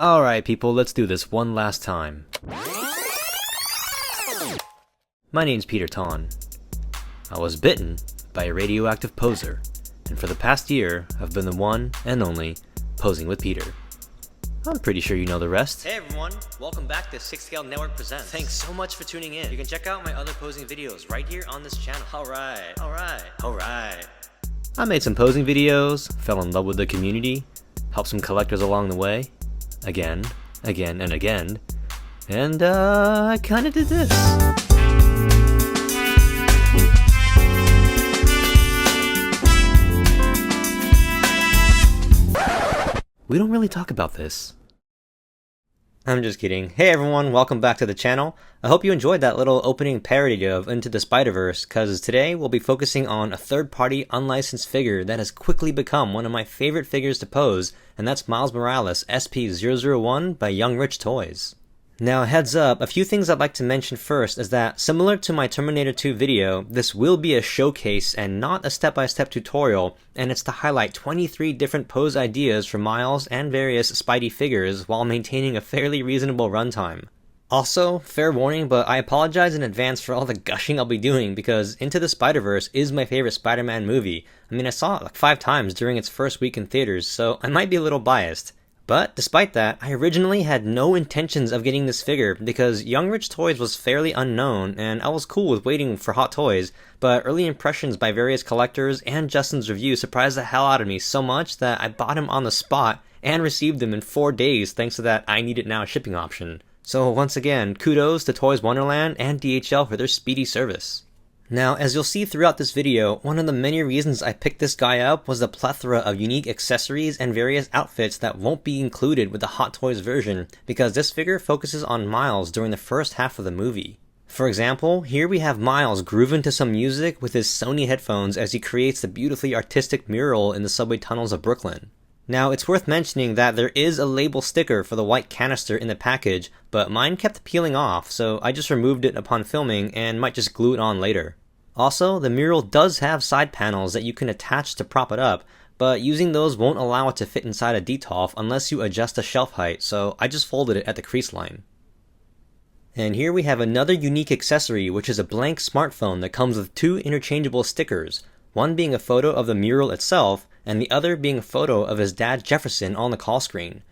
Alright people, let's do this one last time. My name's Peter Ton. I was bitten by a radioactive poser, and for the past year, I've been the one and only Posing with Peter. I'm pretty sure you know the rest. Hey everyone, welcome back to 6 Scale Network Presents. Thanks so much for tuning in. You can check out my other posing videos right here on this channel. Alright. I made some posing videos, fell in love with the community, helped some collectors along the way, again, and again, and I kinda did this. We don't really talk about this. I'm just kidding. Hey everyone, welcome back to the channel. I hope you enjoyed that little opening parody of Into the Spider-Verse, cause today we'll be focusing on a third-party unlicensed figure that has quickly become one of my favorite figures to pose, and that's Miles Morales SP001 by Young Rich Toys. Now heads up, a few things I'd like to mention first is that, similar to my Terminator 2 video, this will be a showcase and not a step-by-step tutorial, and it's to highlight 23 different pose ideas for Miles and various Spidey figures while maintaining a fairly reasonable runtime. Also, fair warning, but I apologize in advance for all the gushing I'll be doing because Into the Spider-Verse is my favorite Spider-Man movie. I mean, I saw it like 5 times during its first week in theaters, so I might be a little biased. But despite that, I originally had no intentions of getting this figure because Young Rich Toys was fairly unknown and I was cool with waiting for hot toys, but early impressions by various collectors and Justin's review surprised the hell out of me so much that I bought him on the spot and received them in 4 days thanks to that I need it now shipping option. So once again, kudos to Toys Wonderland and DHL for their speedy service. Now, as you'll see throughout this video, one of the many reasons I picked this guy up was the plethora of unique accessories and various outfits that won't be included with the Hot Toys version, because this figure focuses on Miles during the first half of the movie. For example, here we have Miles grooving to some music with his Sony headphones as he creates the beautifully artistic mural in the subway tunnels of Brooklyn. Now, it's worth mentioning that there is a label sticker for the white canister in the package, but mine kept peeling off, so I just removed it upon filming and might just glue it on later. Also, the mural does have side panels that you can attach to prop it up, but using those won't allow it to fit inside a detolf unless you adjust the shelf height, so I just folded it at the crease line. And here we have another unique accessory, which is a blank smartphone that comes with 2 interchangeable stickers, one being a photo of the mural itself, and the other being a photo of his dad Jefferson on the call screen.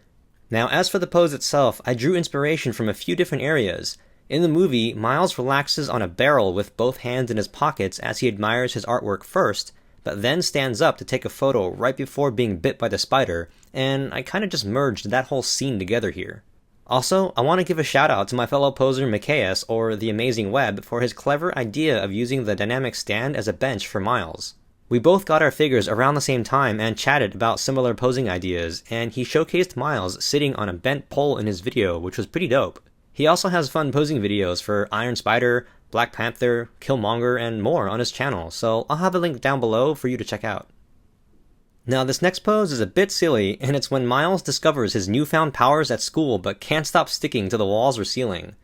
Now, as for the pose itself, I drew inspiration from a few different areas. In the movie, Miles relaxes on a barrel with both hands in his pockets as he admires his artwork first, but then stands up to take a photo right before being bit by the spider, and I kinda just merged that whole scene together here. Also, I want to give a shout out to my fellow poser Micaeus, or The Amazing Web, for his clever idea of using the dynamic stand as a bench for Miles. We both got our figures around the same time and chatted about similar posing ideas, and he showcased Miles sitting on a bent pole in his video, which was pretty dope. He also has fun posing videos for Iron Spider, Black Panther, Killmonger, and more on his channel, so I'll have a link down below for you to check out. Now this next pose is a bit silly, and it's when Miles discovers his newfound powers at school but can't stop sticking to the walls or ceiling.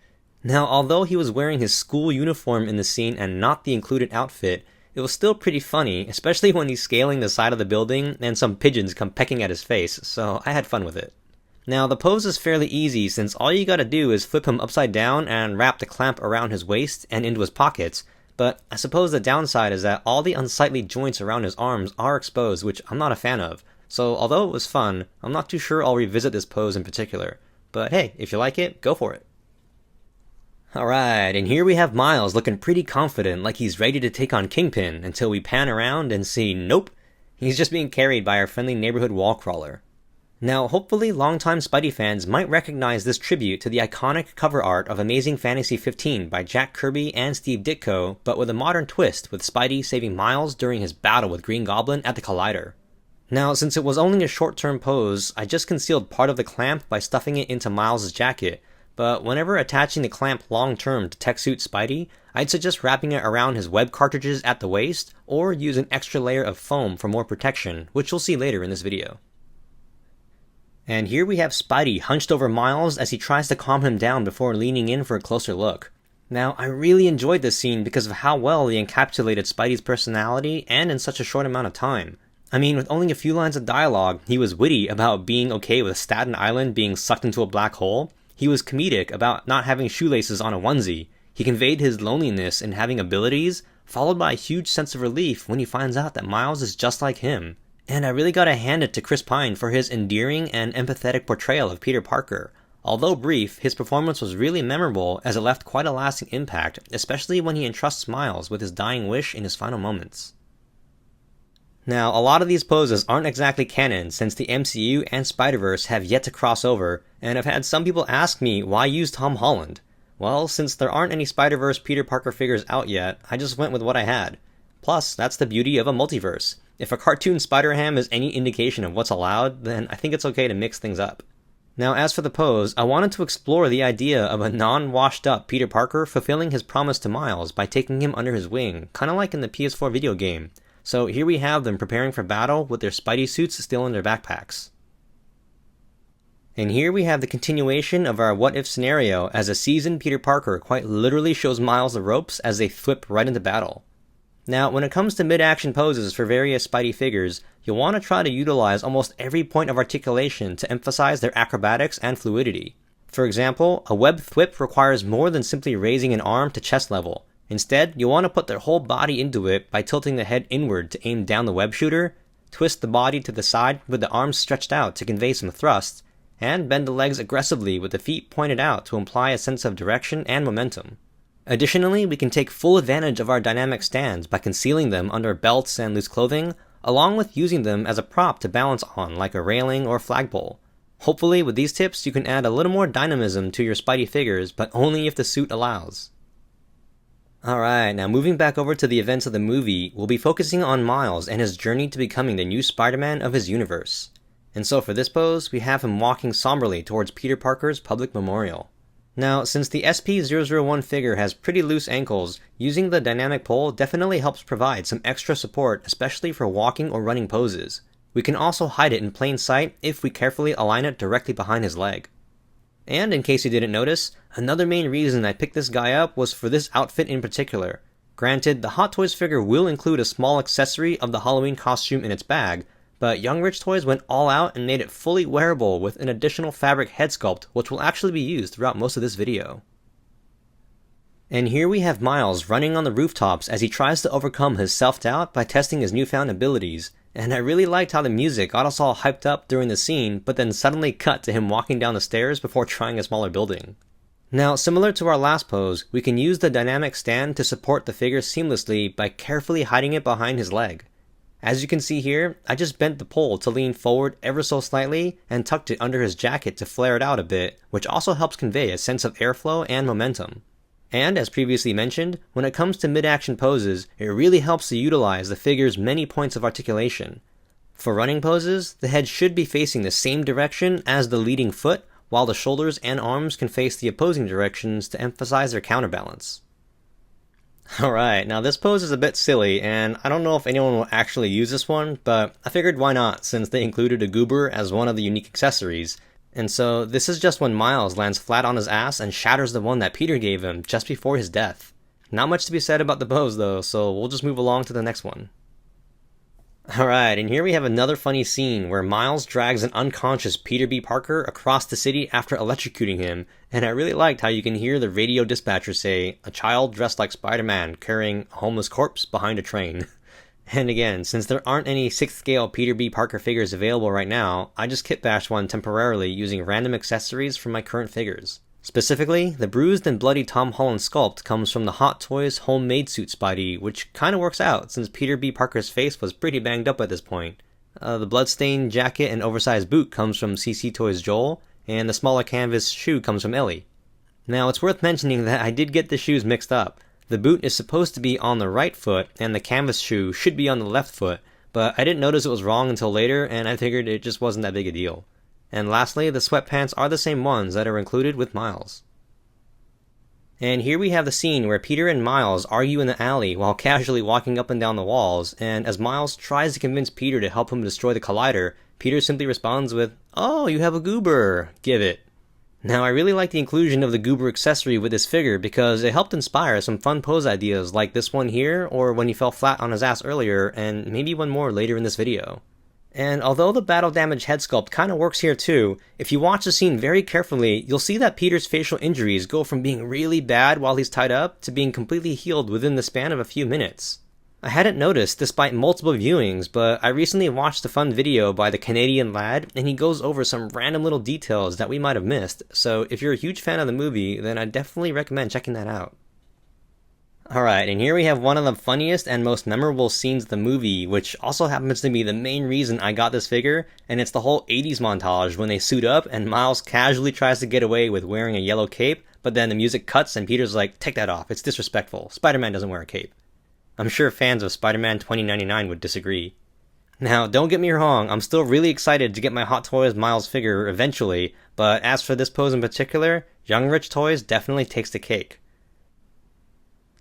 Now, although he was wearing his school uniform in the scene and not the included outfit, it was still pretty funny, especially when he's scaling the side of the building and some pigeons come pecking at his face, so I had fun with it. Now, the pose is fairly easy since all you gotta do is flip him upside down and wrap the clamp around his waist and into his pockets, but I suppose the downside is that all the unsightly joints around his arms are exposed, which I'm not a fan of, so although it was fun, I'm not too sure I'll revisit this pose in particular. But hey, if you like it, go for it. Alright, and here we have Miles looking pretty confident like he's ready to take on Kingpin until we pan around and see nope, he's just being carried by our friendly neighborhood wall crawler. Now, hopefully longtime Spidey fans might recognize this tribute to the iconic cover art of Amazing Fantasy 15 by Jack Kirby and Steve Ditko, but with a modern twist with Spidey saving Miles during his battle with Green Goblin at the Collider. Now, since it was only a short-term pose, I just concealed part of the clamp by stuffing it into Miles' jacket, but whenever attaching the clamp long-term to Tech Suit Spidey, I'd suggest wrapping it around his web cartridges at the waist, or use an extra layer of foam for more protection, which you'll see later in this video. And here we have Spidey hunched over Miles as he tries to calm him down before leaning in for a closer look. Now, I really enjoyed this scene because of how well they encapsulated Spidey's personality and in such a short amount of time. I mean, with only a few lines of dialogue, he was witty about being okay with Staten Island being sucked into a black hole. He was comedic about not having shoelaces on a onesie. He conveyed his loneliness in having abilities, followed by a huge sense of relief when he finds out that Miles is just like him. And I really gotta hand it to Chris Pine for his endearing and empathetic portrayal of Peter Parker. Although brief, his performance was really memorable as it left quite a lasting impact, especially when he entrusts Miles with his dying wish in his final moments. Now, a lot of these poses aren't exactly canon since the MCU and Spider-Verse have yet to cross over, and I've had some people ask me why use Tom Holland. Well, since there aren't any Spider-Verse Peter Parker figures out yet, I just went with what I had. Plus, that's the beauty of a multiverse. If a cartoon Spider-Ham is any indication of what's allowed, then I think it's okay to mix things up. Now, as for the pose, I wanted to explore the idea of a non-washed-up Peter Parker fulfilling his promise to Miles by taking him under his wing, kinda like in the PS4 video game. So here we have them preparing for battle with their Spidey suits still in their backpacks. And here we have the continuation of our what-if scenario as a seasoned Peter Parker quite literally shows Miles the ropes as they thwip right into battle. Now, when it comes to mid-action poses for various Spidey figures, you'll want to try to utilize almost every point of articulation to emphasize their acrobatics and fluidity. For example, a web thwip requires more than simply raising an arm to chest level. Instead, you'll want to put their whole body into it by tilting the head inward to aim down the web shooter, twist the body to the side with the arms stretched out to convey some thrust, and bend the legs aggressively with the feet pointed out to imply a sense of direction and momentum. Additionally, we can take full advantage of our dynamic stands by concealing them under belts and loose clothing, along with using them as a prop to balance on like a railing or flagpole. Hopefully, with these tips, you can add a little more dynamism to your Spidey figures, but only if the suit allows. Alright, now moving back over to the events of the movie, we'll be focusing on Miles and his journey to becoming the new Spider-Man of his universe. And so for this pose, we have him walking somberly towards Peter Parker's public memorial. Now, since the SP-001 figure has pretty loose ankles, using the dynamic pole definitely helps provide some extra support, especially for walking or running poses. We can also hide it in plain sight if we carefully align it directly behind his leg. And in case you didn't notice, another main reason I picked this guy up was for this outfit in particular. Granted, the Hot Toys figure will include a small accessory of the Halloween costume in its bag, but Young Rich Toys went all out and made it fully wearable with an additional fabric head sculpt, which will actually be used throughout most of this video. And here we have Miles running on the rooftops as he tries to overcome his self-doubt by testing his newfound abilities, and I really liked how the music got us all hyped up during the scene, but then suddenly cut to him walking down the stairs before trying a smaller building. Now, similar to our last pose, we can use the dynamic stand to support the figure seamlessly by carefully hiding it behind his leg. As you can see here, I just bent the pole to lean forward ever so slightly and tucked it under his jacket to flare it out a bit, which also helps convey a sense of airflow and momentum. And as previously mentioned, when it comes to mid-action poses, it really helps to utilize the figure's many points of articulation. For running poses, the head should be facing the same direction as the leading foot, while the shoulders and arms can face the opposing directions to emphasize their counterbalance. Alright, now this pose is a bit silly, and I don't know if anyone will actually use this one, but I figured why not, since they included a Goober as one of the unique accessories. And so, this is just when Miles lands flat on his ass and shatters the one that Peter gave him just before his death. Not much to be said about the pose though, so we'll just move along to the next one. Alright, and here we have another funny scene where Miles drags an unconscious Peter B. Parker across the city after electrocuting him, and I really liked how you can hear the radio dispatcher say, "A child dressed like Spider-Man carrying a homeless corpse behind a train." And again, since there aren't any 6th scale Peter B. Parker figures available right now, I just kit bashed one temporarily using random accessories from my current figures. Specifically, the bruised and bloody Tom Holland sculpt comes from the Hot Toys homemade suit Spidey, which kinda works out since Peter B. Parker's face was pretty banged up at this point. The bloodstained jacket and oversized boot comes from CC Toys Joel, and the smaller canvas shoe comes from Ellie. Now, it's worth mentioning that I did get the shoes mixed up. The boot is supposed to be on the right foot, and the canvas shoe should be on the left foot, but I didn't notice it was wrong until later, and I figured it just wasn't that big a deal. And lastly, the sweatpants are the same ones that are included with Miles. And here we have the scene where Peter and Miles argue in the alley while casually walking up and down the walls, and as Miles tries to convince Peter to help him destroy the collider, Peter simply responds with, "Oh, you have a Goober, give it." Now, I really like the inclusion of the Goober accessory with this figure because it helped inspire some fun pose ideas like this one here, or when he fell flat on his ass earlier, and maybe one more later in this video. And although the battle damage head sculpt kinda works here too, if you watch the scene very carefully, you'll see that Peter's facial injuries go from being really bad while he's tied up to being completely healed within the span of a few minutes. I hadn't noticed despite multiple viewings, but I recently watched a fun video by the Canadian lad, and he goes over some random little details that we might have missed, so if you're a huge fan of the movie, then I definitely recommend checking that out. Alright, and here we have one of the funniest and most memorable scenes of the movie, which also happens to be the main reason I got this figure, and it's the whole 80s montage when they suit up and Miles casually tries to get away with wearing a yellow cape, but then the music cuts and Peter's like, take that off, it's disrespectful, Spider-Man doesn't wear a cape. I'm sure fans of Spider-Man 2099 would disagree. Now, don't get me wrong, I'm still really excited to get my Hot Toys Miles figure eventually, but as for this pose in particular, Young Rich Toys definitely takes the cake.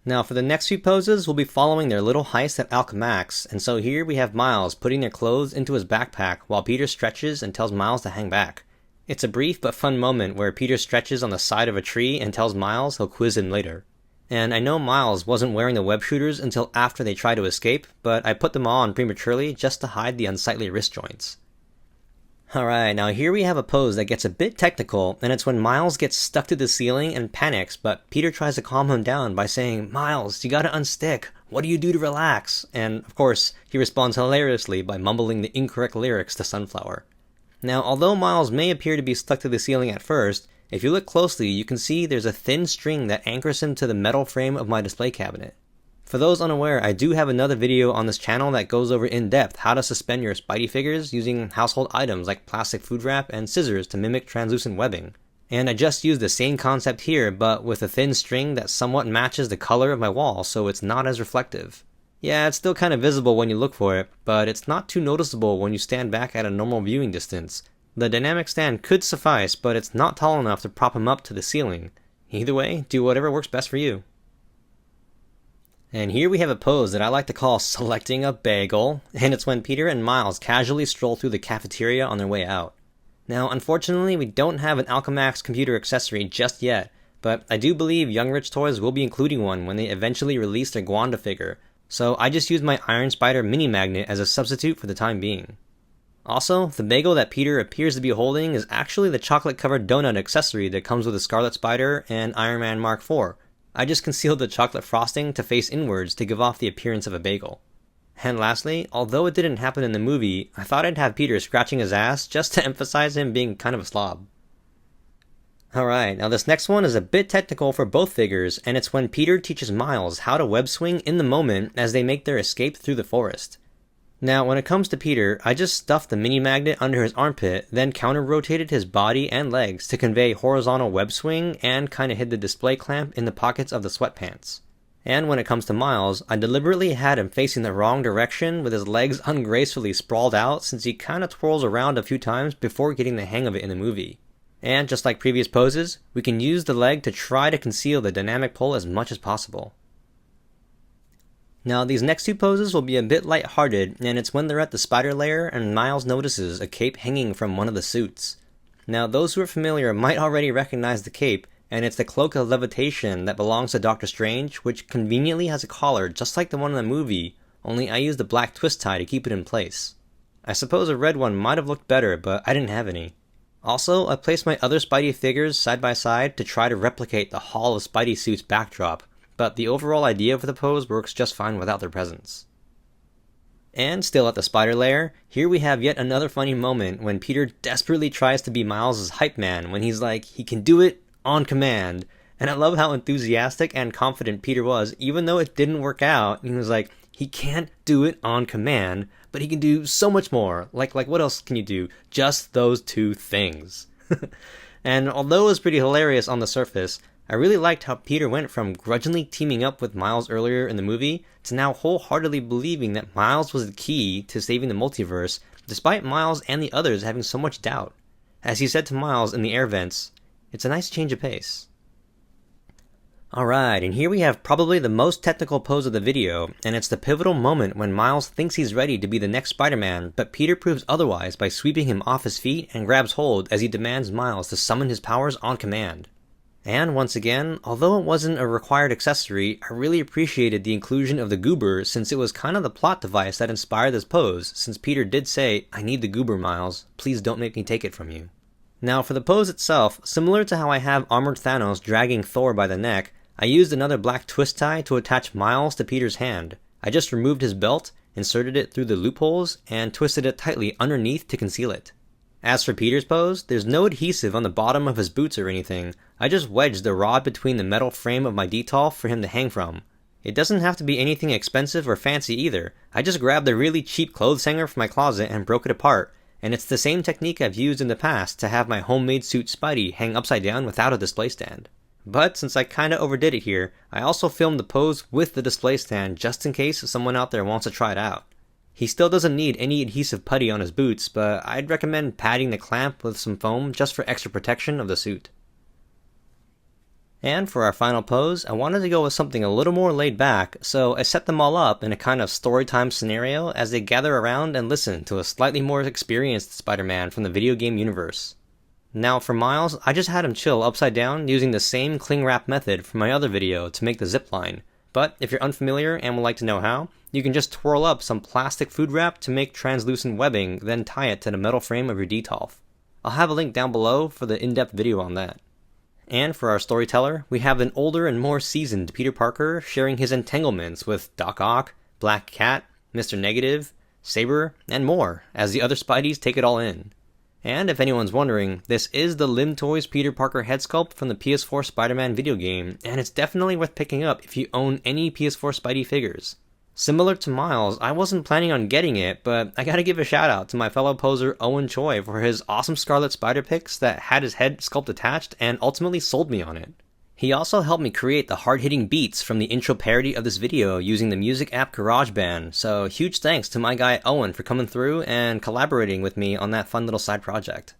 Now for the next few poses, we'll be following their little heist at Alchemax, and so here we have Miles putting their clothes into his backpack while Peter stretches and tells Miles to hang back. It's a brief but fun moment where Peter stretches on the side of a tree and tells Miles he'll quiz him later. And I know Miles wasn't wearing the web shooters until after they tried to escape, but I put them on prematurely just to hide the unsightly wrist joints. Alright, now here we have a pose that gets a bit technical, and it's when Miles gets stuck to the ceiling and panics, but Peter tries to calm him down by saying, Miles, you gotta unstick, what do you do to relax? And of course, he responds hilariously by mumbling the incorrect lyrics to Sunflower. Now, although Miles may appear to be stuck to the ceiling at first, if you look closely, you can see there's a thin string that anchors him to the metal frame of my display cabinet. For those unaware, I do have another video on this channel that goes over in depth how to suspend your Spidey figures using household items like plastic food wrap and scissors to mimic translucent webbing. And I just used the same concept here, but with a thin string that somewhat matches the color of my wall, so it's not as reflective. Yeah, it's still kind of visible when you look for it, but it's not too noticeable when you stand back at a normal viewing distance. The dynamic stand could suffice, but it's not tall enough to prop him up to the ceiling. Either way, do whatever works best for you. And here we have a pose that I like to call selecting a bagel, and it's when Peter and Miles casually stroll through the cafeteria on their way out. Now, unfortunately, we don't have an Alchemax computer accessory just yet, but I do believe Young Rich Toys will be including one when they eventually release their Gwanda figure, so I just used my Iron Spider mini magnet as a substitute for the time being. Also, the bagel that Peter appears to be holding is actually the chocolate-covered donut accessory that comes with the Scarlet Spider and Iron Man Mark IV. I just concealed the chocolate frosting to face inwards to give off the appearance of a bagel. And lastly, although it didn't happen in the movie, I thought I'd have Peter scratching his ass just to emphasize him being kind of a slob. Alright, now this next one is a bit technical for both figures, and it's when Peter teaches Miles how to web swing in the moment as they make their escape through the forest. Now, when it comes to Peter, I just stuffed the mini magnet under his armpit, then counter-rotated his body and legs to convey horizontal web swing and kinda hid the display clamp in the pockets of the sweatpants. And when it comes to Miles, I deliberately had him facing the wrong direction with his legs ungracefully sprawled out since he kinda twirls around a few times before getting the hang of it in the movie. And just like previous poses, we can use the leg to try to conceal the dynamic pull as much as possible. Now, these next two poses will be a bit lighthearted, and it's when they're at the spider lair and Miles notices a cape hanging from one of the suits. Now, those who are familiar might already recognize the cape, and it's the cloak of levitation that belongs to Doctor Strange, which conveniently has a collar just like the one in the movie, only I used a black twist tie to keep it in place. I suppose a red one might have looked better, but I didn't have any. Also, I placed my other Spidey figures side by side to try to replicate the Hall of Spidey suits backdrop, but the overall idea for the pose works just fine without their presence. And still at the spider lair, here we have yet another funny moment when Peter desperately tries to be Miles' hype man when he's like, he can do it on command. And I love how enthusiastic and confident Peter was, even though it didn't work out. He was like, he can't do it on command, but he can do so much more. Like what else can you do? Just those two things. And although it was pretty hilarious on the surface, I really liked how Peter went from grudgingly teaming up with Miles earlier in the movie to now wholeheartedly believing that Miles was the key to saving the multiverse, despite Miles and the others having so much doubt. As he said to Miles in the air vents, "It's a nice change of pace." Alright, and here we have probably the most technical pose of the video, and it's the pivotal moment when Miles thinks he's ready to be the next Spider-Man, but Peter proves otherwise by sweeping him off his feet and grabs hold as he demands Miles to summon his powers on command. And once again, although it wasn't a required accessory, I really appreciated the inclusion of the Goober since it was kind of the plot device that inspired this pose, since Peter did say, "I need the Goober, Miles, please don't make me take it from you." Now for the pose itself, similar to how I have armored Thanos dragging Thor by the neck, I used another black twist tie to attach Miles to Peter's hand. I just removed his belt, inserted it through the loopholes, and twisted it tightly underneath to conceal it. As for Peter's pose, there's no adhesive on the bottom of his boots or anything. I just wedged the rod between the metal frame of my detolf for him to hang from. It doesn't have to be anything expensive or fancy either. I just grabbed a really cheap clothes hanger from my closet and broke it apart, and it's the same technique I've used in the past to have my homemade suit Spidey hang upside down without a display stand. But since I kinda overdid it here, I also filmed the pose with the display stand just in case someone out there wants to try it out. He still doesn't need any adhesive putty on his boots, but I'd recommend padding the clamp with some foam just for extra protection of the suit. And for our final pose, I wanted to go with something a little more laid back, so I set them all up in a kind of storytime scenario as they gather around and listen to a slightly more experienced Spider-Man from the video game universe. Now for Miles, I just had him chill upside down using the same cling wrap method from my other video to make the zip line. But if you're unfamiliar and would like to know how, you can just twirl up some plastic food wrap to make translucent webbing, then tie it to the metal frame of your detolf. I'll have a link down below for the in-depth video on that. And for our storyteller, we have an older and more seasoned Peter Parker sharing his entanglements with Doc Ock, Black Cat, Mr. Negative, Saber, and more, as the other Spideys take it all in. And if anyone's wondering, this is the Lim Toys Peter Parker head sculpt from the PS4 Spider-Man video game, and it's definitely worth picking up if you own any PS4 Spidey figures. Similar to Miles, I wasn't planning on getting it, but I gotta give a shout out to my fellow poser Owen Choi for his awesome Scarlet Spider pics that had his head sculpt attached and ultimately sold me on it. He also helped me create the hard-hitting beats from the intro parody of this video using the music app GarageBand, so huge thanks to my guy Owen for coming through and collaborating with me on that fun little side project.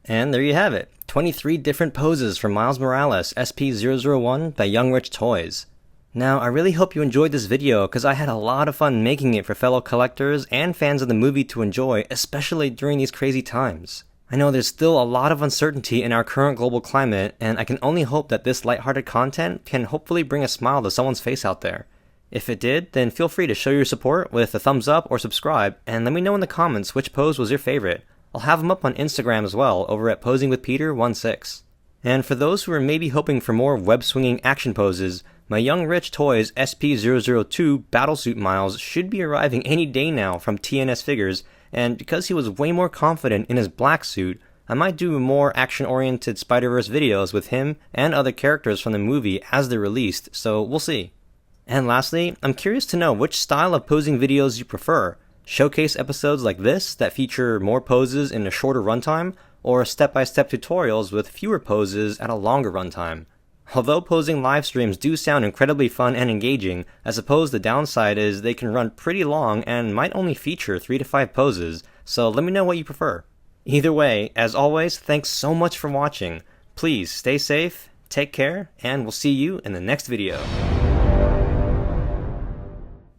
And there you have it, 23 different poses for Miles Morales SP001 by Young Rich Toys. Now, I really hope you enjoyed this video because I had a lot of fun making it for fellow collectors and fans of the movie to enjoy, especially during these crazy times. I know there's still a lot of uncertainty in our current global climate, and I can only hope that this lighthearted content can hopefully bring a smile to someone's face out there. If it did, then feel free to show your support with a thumbs up or subscribe, and let me know in the comments which pose was your favorite. I'll have them up on Instagram as well, over at posingwithpeter16. And for those who are maybe hoping for more web-swinging action poses, my Young Rich Toys SP002 Battlesuit Miles should be arriving any day now from TNS Figures, and because he was way more confident in his black suit, I might do more action-oriented Spider-Verse videos with him and other characters from the movie as they're released, so we'll see. And lastly, I'm curious to know which style of posing videos you prefer. Showcase episodes like this that feature more poses in a shorter runtime, or step-by-step tutorials with fewer poses at a longer runtime. Although posing live streams do sound incredibly fun and engaging, I suppose the downside is they can run pretty long and might only feature 3 to 5 poses, so let me know what you prefer. Either way, as always, thanks so much for watching. Please stay safe, take care, and we'll see you in the next video.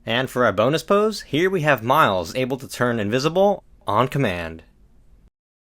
And for our bonus pose, here we have Miles able to turn invisible on command.